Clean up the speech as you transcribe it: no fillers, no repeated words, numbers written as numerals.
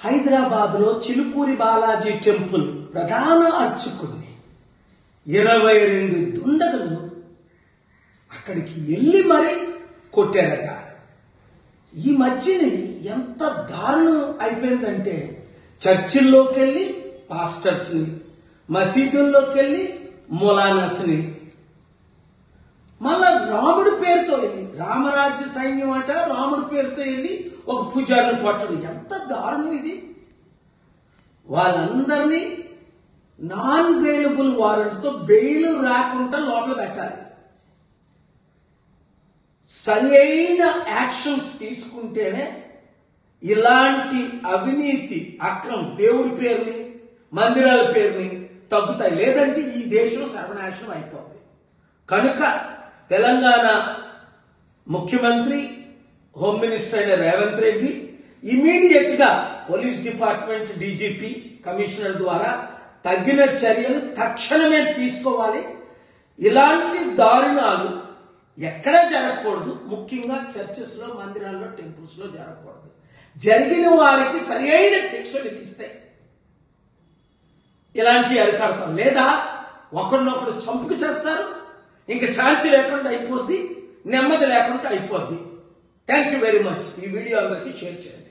హైదరాబాద్లో చిలుకూరి బాలాజీ టెంపుల్ ప్రధాన అర్చకుడిని 22 దుండగులు అక్కడికి వెళ్ళి మరి కొట్టారట. ఈ మధ్యని ఎంత దారుణం అయిపోయిందంటే చర్చిల్లోకి వెళ్ళి పాస్టర్స్ని, మసీదుల్లోకి వెళ్ళి మొలానస్ని, మళ్ళా రాముడి పేరుతో వెళ్ళి రామరాజ్య సైన్యం అట రాముడి పేరుతో వెళ్ళి ఒక పూజారిని కొట్టడు. ఎంత దారుణం ఇది! వాళ్ళందరినీ నాన్ బెయిలబుల్ వారెంట్తో బెయిల్ రాకుండా లోపల పెట్టాలి. సరి అయిన యాక్షన్స్ తీసుకుంటేనే ఇలాంటి అవినీతి అక్రమం దేవుడి పేరుని మందిరాల పేరుని తగ్గుతాయి. లేదంటే ఈ దేశం సర్వనాశనం అయిపోతుంది. కనుక తెలంగాణ ముఖ్యమంత్రి హోమ్ మినిస్టర్ అయిన రేవంత్ రెడ్డి ఇమీడియట్ గా పోలీస్ డిపార్ట్మెంట్ డీజీపీ కమిషనర్ ద్వారా తగిన చర్యలు తక్షణమే తీసుకోవాలి. ఇలాంటి దారుణాలు ఎక్కడ జరగకూడదు. ముఖ్యంగా చర్చెస్ లో, మందిరాల్లో, టెంపుల్స్ లో జరగకూడదు. జరిగిన వారికి సరి అయిన శిక్ష విధిస్తే ఇలాంటి అరికడతాం. లేదా ఒకరినొకరు చంపుకు చేస్తారు, ఇంక శాంతి లేకుండా అయిపోద్ది, నెమ్మది లేకుండా అయిపోద్ది. Thank you very much. ఈ వీడియో అందరికీ షేర్ చేయండి.